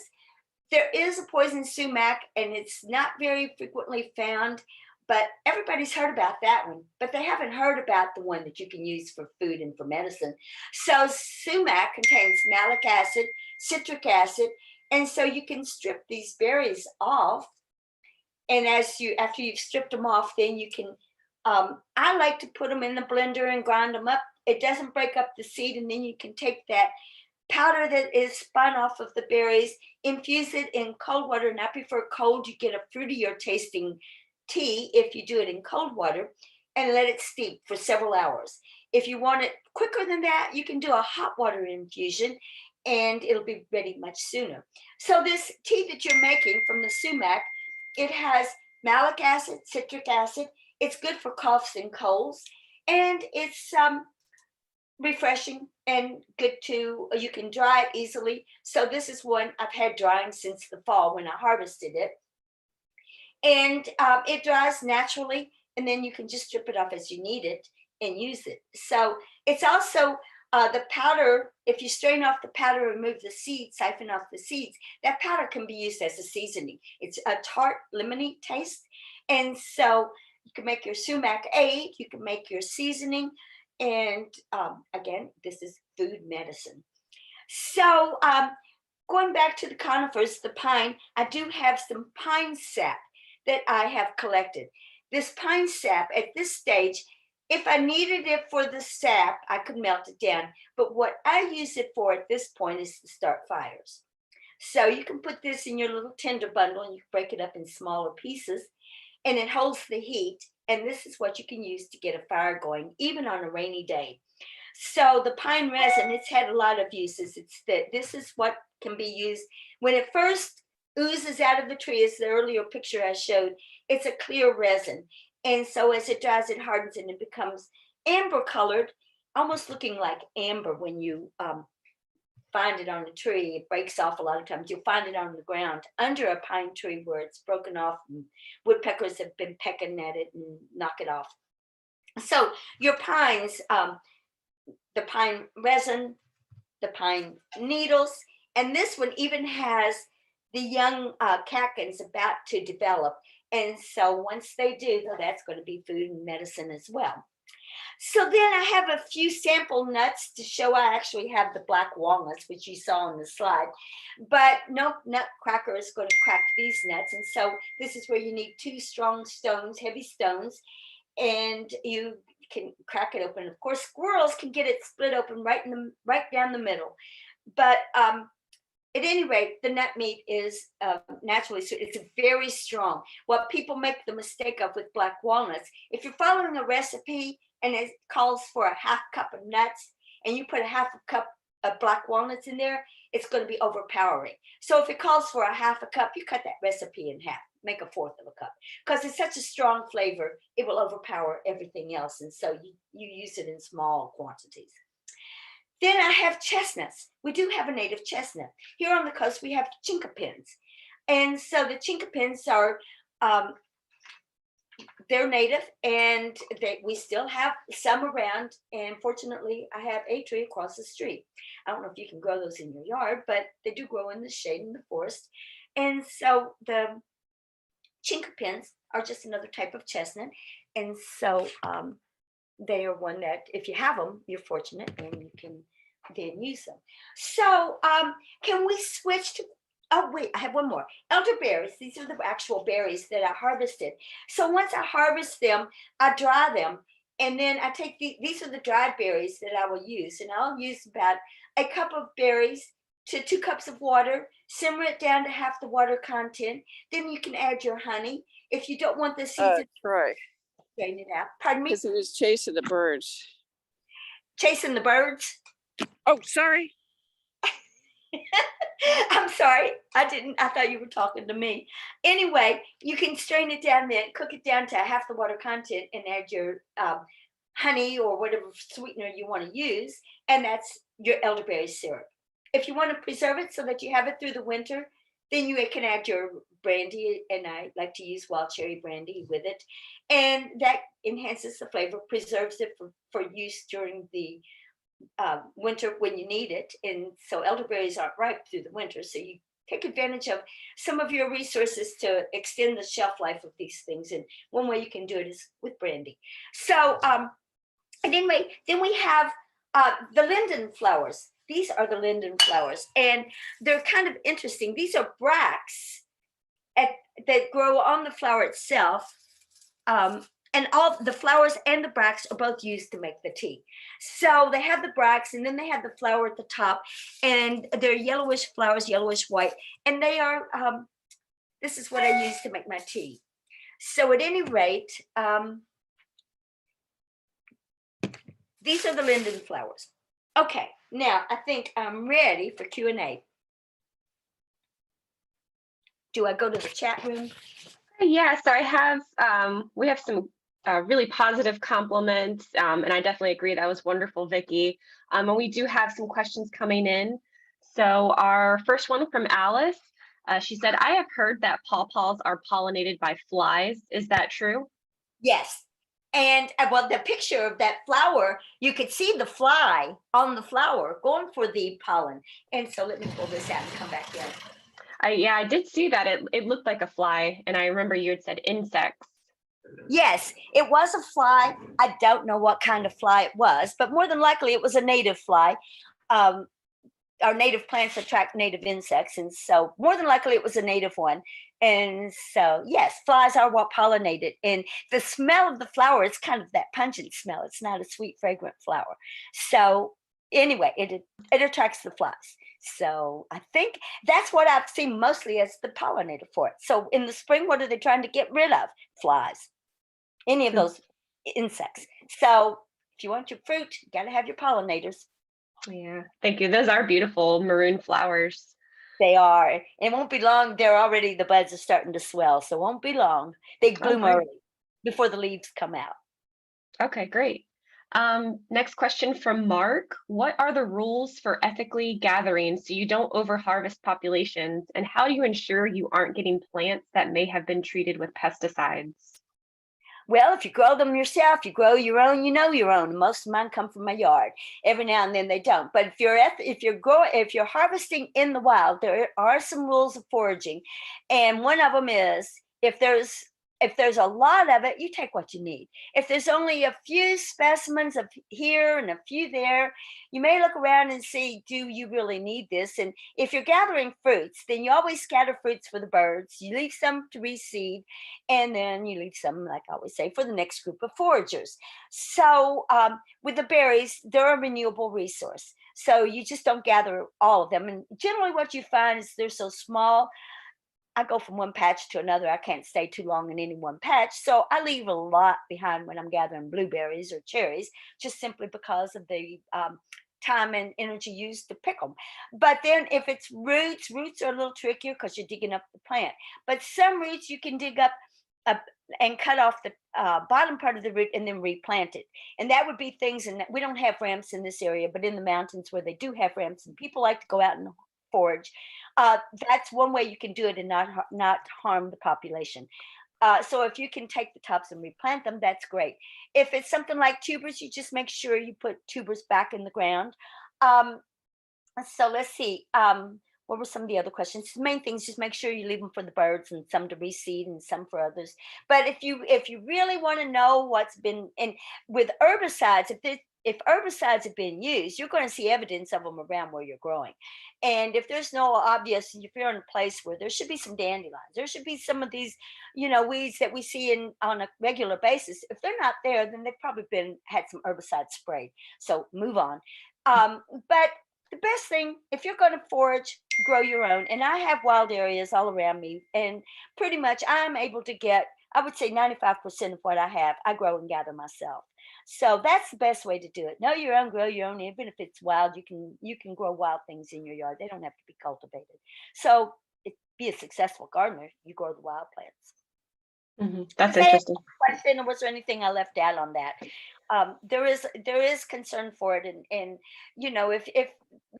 There is a poison sumac, and it's not very frequently found, but everybody's heard about that one, but they haven't heard about the one that you can use for food and for medicine. So sumac contains malic acid, citric acid, and so you can strip these berries off. And after you've stripped them off, then you can, I like to put them in the blender and grind them up. It doesn't break up the seed, and then you can take that powder that is spun off of the berries, infuse it in cold water, and I prefer cold. You get a fruitier tasting tea if you do it in cold water, and let it steep for several hours. If you want it quicker than that, you can do a hot water infusion, and it'll be ready much sooner. So this tea that you're making from the sumac, it has malic acid, citric acid. It's good for coughs and colds, and it's refreshing and good you can dry it easily. So this is one I've had drying since the fall when I harvested it. And it dries naturally, and then you can just strip it off as you need it and use it. So it's also the powder, if you strain off the powder, remove the seeds, siphon off the seeds, that powder can be used as a seasoning. It's a tart, lemony taste. And so you can make your sumac aid, you can make your seasoning. And again, this is food medicine. So going back to the conifers, the pine, I do have some pine sap that I have collected. This pine sap at this stage, if I needed it for the sap, I could melt it down. But what I use it for at this point is to start fires. So you can put this in your little tinder bundle and you can break it up in smaller pieces, and it holds the heat. And this is what you can use to get a fire going, even on a rainy day. So the pine resin, it's had a lot of uses. This is what can be used when it first oozes out of the tree, as the earlier picture I showed. It's a clear resin. And so as it dries, it hardens and it becomes amber colored, almost looking like amber when you find it on a tree. It breaks off a lot of times. You'll find it on the ground under a pine tree where it's broken off and woodpeckers have been pecking at it and knock it off. So your pines, the pine resin, the pine needles, and this one even has the young catkins about to develop. And so once they do, that's going to be food and medicine as well. So then I have a few sample nuts to show I actually have the black walnuts, which you saw on the slide, but no nutcracker is going to crack these nuts. And so this is where you need two strong stones, heavy stones, and you can crack it open. Of course, squirrels can get it split open right down the middle. But at any rate, the nut meat is naturally sweet. It's very strong. What people make the mistake of with black walnuts, if you're following a recipe and it calls for a half cup of nuts and you put a half a cup of black walnuts in there, it's going to be overpowering. So if it calls for a half a cup, you cut that recipe in half, make a fourth of a cup, because it's such a strong flavor, it will overpower everything else. And so you use it in small quantities. Then I have chestnuts. We do have a native chestnut. Here on the coast, we have chinkapins. And so the chinkapins are, they're native, and we still have some around. And fortunately, I have a tree across the street. I don't know if you can grow those in your yard, but they do grow in the shade in the forest. And so the chinkapins are just another type of chestnut. And so they are one that if you have them, you're fortunate and you can then use them. So can we switch to, oh wait, I have one more. Elderberries, these are the actual berries that I harvested. So once I harvest them, I dry them, and then I take these are the dried berries that I will use, and I'll use about a cup of berries to 2 cups of water, simmer it down to half the water content. Then you can add your honey. If you don't want the seeds, Troy, strain it out. Pardon me? because he was chasing the birds. Chasing the birds? Oh, sorry. I'm sorry. I thought you were talking to me. Anyway, you can strain it down then, cook it down to half the water content, and add your honey or whatever sweetener you want to use. And that's your elderberry syrup. If you want to preserve it so that you have it through the winter, then you can add your brandy, and I like to use wild cherry brandy with it. And that enhances the flavor, preserves it for use during the winter when you need it. And so elderberries aren't ripe through the winter. So you take advantage of some of your resources to extend the shelf life of these things. And one way you can do it is with brandy. So, and anyway, then we have the linden flowers. These are the linden flowers, and they're kind of interesting. These are bracts that grow on the flower itself. And all the flowers and the bracts are both used to make the tea. So they have the bracts, and then they have the flower at the top, and they're yellowish flowers, yellowish white. And they are, this is what I use to make my tea. So at any rate, these are the linden flowers. Okay, now I think I'm ready for Q&A. Do I go to the chat room? Yeah, so I have, we have some really positive compliments, and I definitely agree. That was wonderful, Vickie. And we do have some questions coming in. So our first one from Alice, she said, I have heard that pawpaws are pollinated by flies. Is that true? Yes. And well, the picture of that flower, you could see the fly on the flower going for the pollen. And so let me pull this out and come back in. Yeah, I did see that. It looked like a fly, and I remember you had said insects. Yes, it was a fly. I don't know what kind of fly it was, but more than likely it was a native fly. Our native plants attract native insects, and so more than likely it was a native one. And so, yes, flies are what pollinated it. And the smell of the flower is kind of that pungent smell. It's not a sweet, fragrant flower. So anyway, it attracts the flies. So I think that's what I've seen mostly as the pollinator for it. So in the spring, what are they trying to get rid of? Flies, any of those insects. So if you want your fruit, you got to have your pollinators. Yeah, thank you. Those are beautiful maroon flowers. They are. It won't be long. They're already, the buds are starting to swell. So it won't be long. They bloom early before the leaves come out. Okay, great. Next question from Mark. What are the rules for ethically gathering so you don't overharvest populations? And how do you ensure you aren't getting plants that may have been treated with pesticides? Well, if you grow them yourself, you grow your own, you know your own. Most of mine come from my yard. Every now and then they don't. But if you're harvesting in the wild, there are some rules of foraging. And one of them is if there's If there's a lot of it, you take what you need. If there's only a few specimens of here and a few there, you may look around and see, do you really need this? And if you're gathering fruits, then you always scatter fruits for the birds. You leave some to reseed, and then you leave some, like I always say, for the next group of foragers. So with the berries, they're a renewable resource. So you just don't gather all of them. And generally what you find is they're so small, I go from one patch to another. I can't stay too long in any one patch. So I leave a lot behind when I'm gathering blueberries or cherries, just simply because of the time and energy used to pick them. But then if it's roots, roots are a little trickier because you're digging up the plant. But some roots you can dig up and cut off the bottom part of the root and then replant it. And that would be things, and we don't have ramps in this area, but in the mountains where they do have ramps and people like to go out and forage, that's one way you can do it and not harm the population. So if you can take the tops and replant them, that's great. If it's something like tubers, you just make sure you put tubers back in the ground. So let's see. What were some of the other questions? The main things, just make sure you leave them for the birds and some to reseed and some for others. But if you really want to know what's been, and with herbicides, if herbicides have been used, you're going to see evidence of them around where you're growing. And if there's no obvious, if you're in a place where there should be some dandelions, there should be some of these, weeds that we see on a regular basis. If they're not there, then they've probably had some herbicide sprayed. So move on. But the best thing, if you're going to forage, grow your own. And I have wild areas all around me, and pretty much I'm able to get, I would say 95% of what I have, I grow and gather myself. So that's the best way to do it. Know your own, grow your own. Even if it's wild, you can grow wild things in your yard. They don't have to be cultivated. So be a successful gardener, you grow the wild plants. That's interesting. Question, or was there anything I left out on that? There is concern for it, and if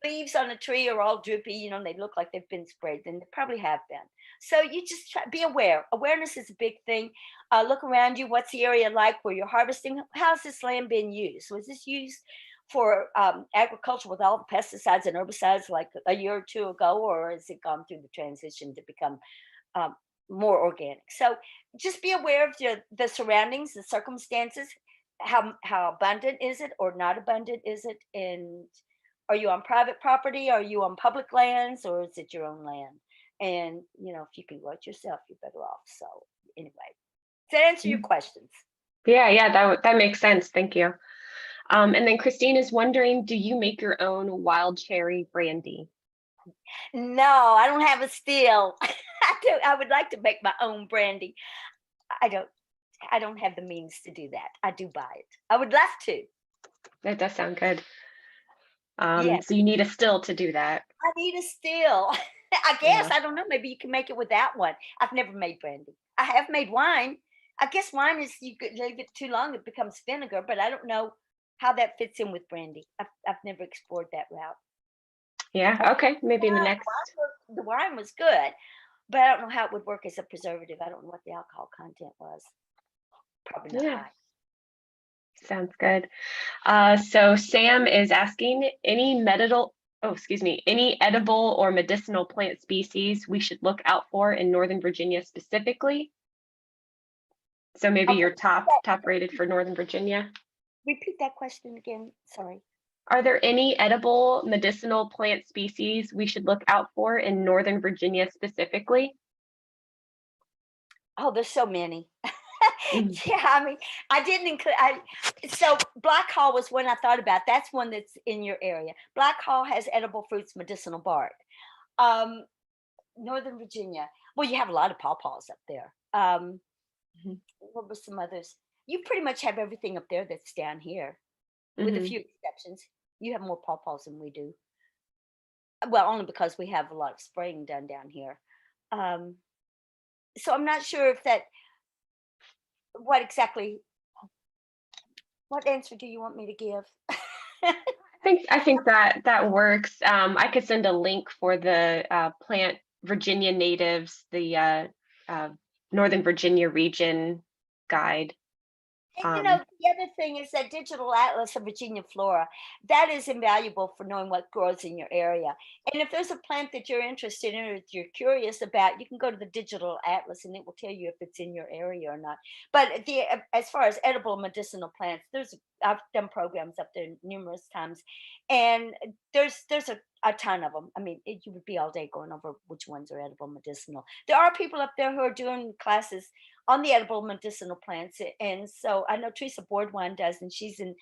leaves on a tree are all droopy, they look like they've been sprayed, then they probably have been. So you just be aware. Awareness is a big thing. Look around you. What's the area like where you're harvesting? How's this land been used? Was this used for agriculture with all the pesticides and herbicides like a year or two ago, or has it gone through the transition to become more organic? So just be aware of the surroundings, the circumstances. How abundant is it or not abundant is it? And are you on private property? Are you on public lands, or is it your own land? And if you can grow it yourself, you're better off. So anyway, does that answer your questions? Yeah, that makes sense. Thank you. And then Christine is wondering, do you make your own wild cherry brandy? No, I don't have a still. I would like to make my own brandy. I don't have the means to do that. I do buy it. I would love to. That does sound good. Yes. So you need a still to do that. I need a still. I guess. Yeah. I don't know. Maybe you can make it without one. I've never made brandy. I have made wine. I guess wine is, you could leave it too long, it becomes vinegar, but I don't know how that fits in with brandy. I've never explored that route. Yeah. Okay. Maybe in the next. The wine was good, but I don't know how it would work as a preservative. I don't know what the alcohol content was. Probably not high. Sounds good. So Sam is asking, any edible or medicinal plant species we should look out for in Northern Virginia specifically? So maybe your top rated for Northern Virginia. Repeat that question again. Sorry. Are there any edible medicinal plant species we should look out for in Northern Virginia specifically? Oh, there's so many. Yeah, I mean, I didn't include. So black haw was one I thought about. That's one that's in your area. Black haw has edible fruits, medicinal bark. Northern Virginia. Well, you have a lot of pawpaws up there. What were some others? You pretty much have everything up there that's down here, with a few exceptions. You have more pawpaws than we do. Well, only because we have a lot of spraying done down here. So I'm not sure if that. What answer do you want me to give? I think that works. I could send a link for the Plant Virginia Natives, the Northern Virginia region guide. And the other thing is that digital atlas of Virginia flora, that is invaluable for knowing what grows in your area. And if there's a plant that you're interested in or that you're curious about, you can go to the digital atlas and it will tell you if it's in your area or not. But as far as edible medicinal plants, I've done programs up there numerous times, and there's a ton of them. I mean, you would be all day going over which ones are edible medicinal. There are people up there who are doing classes on the edible medicinal plants. And so I know Teresa Boardwine does, and she's in,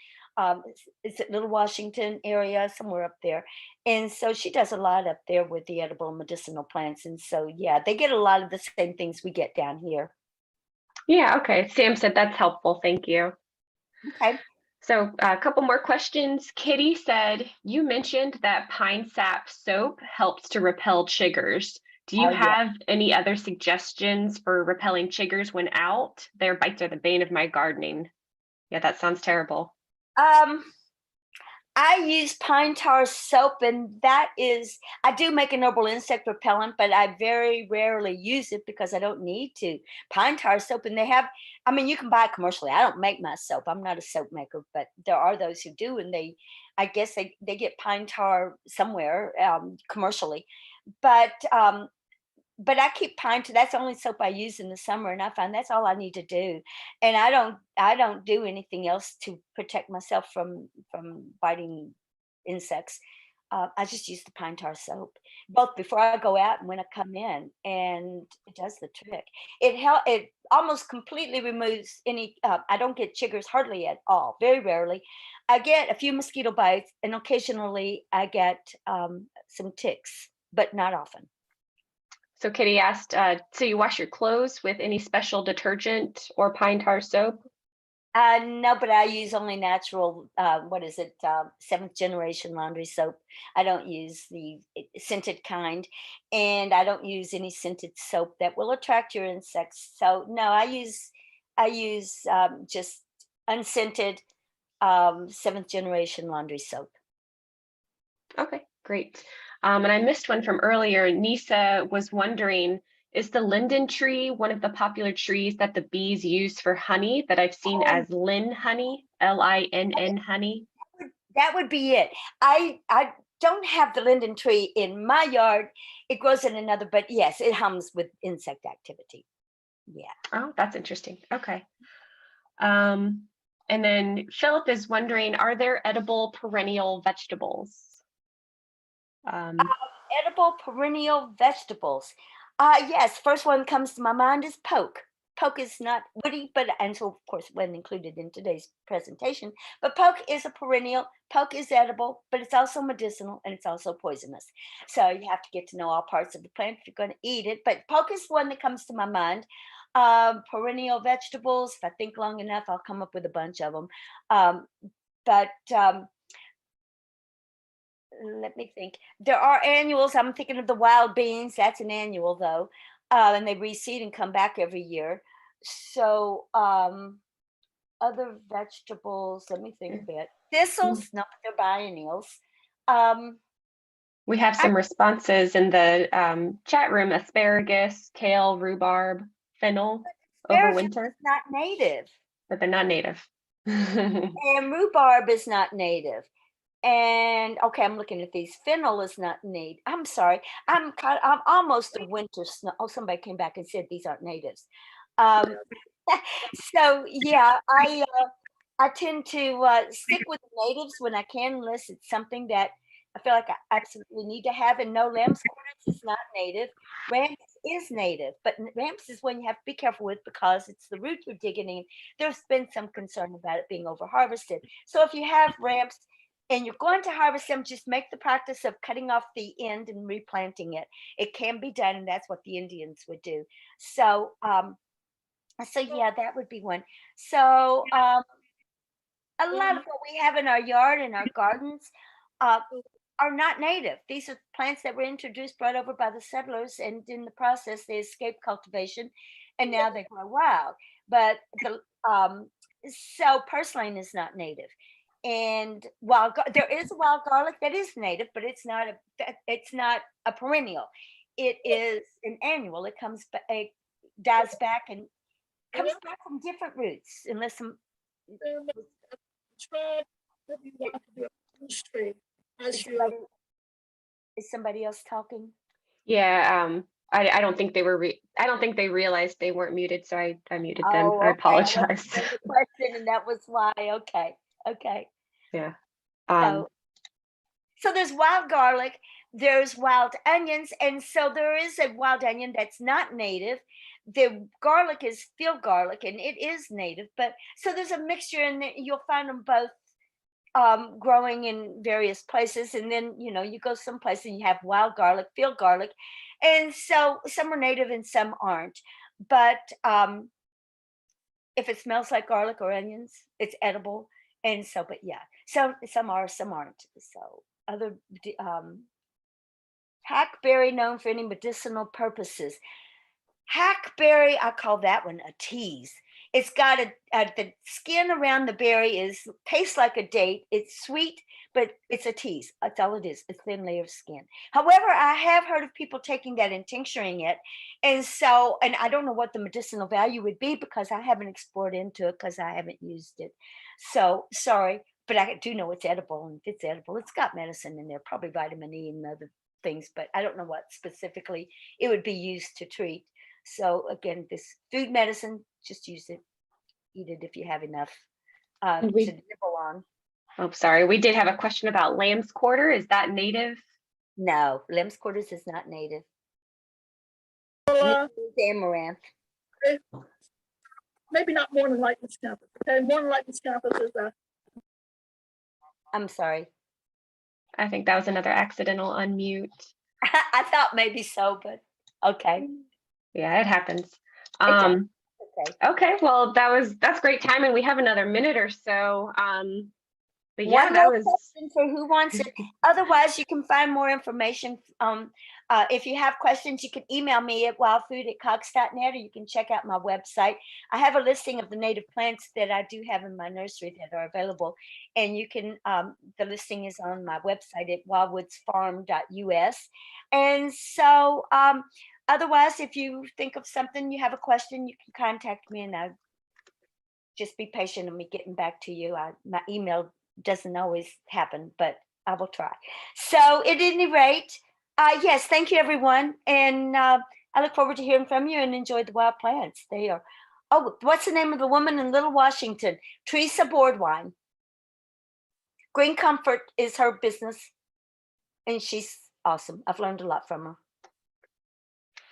it's at Little Washington area, somewhere up there. And so she does a lot up there with the edible medicinal plants. And so, yeah, they get a lot of the same things we get down here. Yeah, okay. Sam said that's helpful. Thank you. Okay. So a couple more questions. Kitty said, you mentioned that pine sap soap helps to repel chiggers. Do you have any other suggestions for repelling chiggers when out? Their bites are the bane of my gardening. Yeah, that sounds terrible. I use pine tar soap, and I do make an herbal insect repellent, but I very rarely use it because I don't need to. Pine tar soap, and you can buy it commercially. I don't make my soap. I'm not a soap maker, but there are those who do, and I guess they get pine tar somewhere commercially. But I keep pine tar. That's the only soap I use in the summer, and I find that's all I need to do. And I don't do anything else to protect myself from biting insects. I just use the pine tar soap, both before I go out and when I come in, and it does the trick. It almost completely removes any. I don't get chiggers hardly at all. Very rarely, I get a few mosquito bites, and occasionally I get some ticks, but not often. So Kitty asked, so you wash your clothes with any special detergent or pine tar soap? No, but I use only natural, seventh generation laundry soap. I don't use the scented kind, and I don't use any scented soap that will attract your insects. So no, I use just unscented seventh generation laundry soap. Okay, great. And I missed one from earlier. Nisa was wondering, is the linden tree one of the popular trees that the bees use for honey that I've seen as lin honey, LINN honey? That would be it. I don't have the linden tree in my yard. It grows in another, but yes, it hums with insect activity. Yeah. Oh, that's interesting. Okay. And then Philip is wondering, are there edible perennial vegetables? Edible perennial vegetables. Yes, first one comes to my mind is poke. Poke is not woody, and so of course wasn't included in today's presentation. But poke is a perennial. Poke is edible, but it's also medicinal and it's also poisonous. So you have to get to know all parts of the plant if you're going to eat it. But poke is one that comes to my mind. Perennial vegetables. If I think long enough, I'll come up with a bunch of them. Let me think. There are annuals. I'm thinking of the wild beans. That's an annual though. And they reseed and come back every year. So other vegetables, let me think a bit. Thistles, no, but they're biennials. We have some responses in the chat room: asparagus, kale, rhubarb, fennel over winter. Not native. But they're not native. And rhubarb is not native. And okay, I'm looking at these. Fennel is not native. I'm sorry. I'm almost a winter snow. Oh, somebody came back and said these aren't natives. So yeah, I tend to stick with the natives when I can, unless it's something that I feel like I absolutely need to have. And no, lamb's quarters is not native. Ramps is native, but ramps is one you have to be careful with because it's the root you're digging in. There's been some concern about it being over harvested. So if you have ramps and you're going to harvest them, just make the practice of cutting off the end and replanting it. It can be done, and that's what the Indians would do. So, yeah, that would be one. So, a lot of what we have in our yard and our gardens are not native. These are plants that were introduced, brought over by the settlers, and in the process, they escaped cultivation, and now they grow wild. But so purslane is not native. And there is a wild garlic that is native, but it's not a perennial. It is an annual. It dies back and comes back from different roots, unless Try that you want to be a tree as Is you. somebody else talking? Yeah, I don't think they were I don't think they realized they weren't muted, so I muted them. Oh, I okay. I wasn't apologize. hearing the question, and that was why. Okay. Okay. Yeah. So, so there's wild garlic, there's wild onions, and so there is a wild onion that's not native. The garlic is field garlic, and it is native, but so there's a mixture, and you'll find them both growing in various places. And then you go someplace and you have wild garlic, field garlic, and so some are native and some aren't. But if it smells like garlic or onions, it's edible. And so, but yeah, so some are, some aren't. So other hackberry, known for any medicinal purposes. Hackberry, I call that one a tease. It's got the skin around the berry tastes like a date. It's sweet, but it's a tease. That's all it is. A thin layer of skin. However, I have heard of people taking that and tincturing it. And so, and I don't know what the medicinal value would be because I haven't explored into it because I haven't used it. So sorry, but I do know it's edible. And if it's edible, it's got medicine in there, probably vitamin E and other things, but I don't know what specifically it would be used to treat. So again, this food medicine, just use it, eat it if you have enough to nibble on. Oh, sorry. We did have a question about lamb's quarter. Is that native? No, lamb's quarters is not native. Well, Amaranth. maybe not morning light miscampus. Okay, morning light miscampus is a. I'm sorry. I think that was another accidental unmute. I thought maybe so, but okay. Yeah, it happens. Okay. Okay, well, that's great timing. We have another minute or so. But yeah, One that more was question for who wants it. Otherwise, you can find more information. If you have questions, you can email me at wildfood@cox.net, or you can check out my website. I have a listing of the native plants that I do have in my nursery that are available, and you can. The listing is on my website at wildwoodsfarm.us. And so, otherwise, if you think of something, you have a question, you can contact me, and I just be patient on me getting back to you. My email doesn't always happen, but I will try. So at any rate, yes, thank you everyone. And I look forward to hearing from you, and enjoy the wild plants. They are, oh, what's the name of the woman in Little Washington? Teresa Boardwine. Green Comfort is her business, and she's awesome. I've learned a lot from her.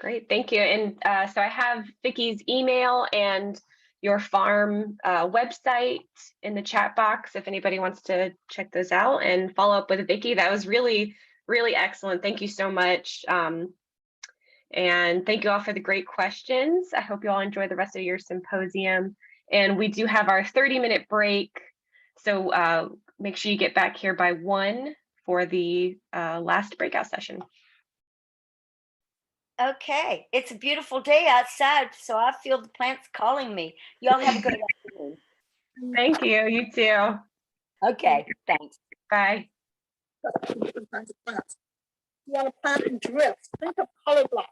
great. Thank you. And so I have Vickie's email and your farm website in the chat box if anybody wants to check those out and follow up with Vickie. That was really, really excellent. Thank you so much. And thank you all for the great questions. I hope you all enjoy the rest of your symposium. And we do have our 30-minute break. So make sure you get back here by 1 for the last breakout session. Okay, it's a beautiful day outside, so I feel the plants calling me. Y'all have a great afternoon. Thank you. You too. Okay, thanks. Bye. Different kinds of plants. You want to plant in drifts. Think of color blocks.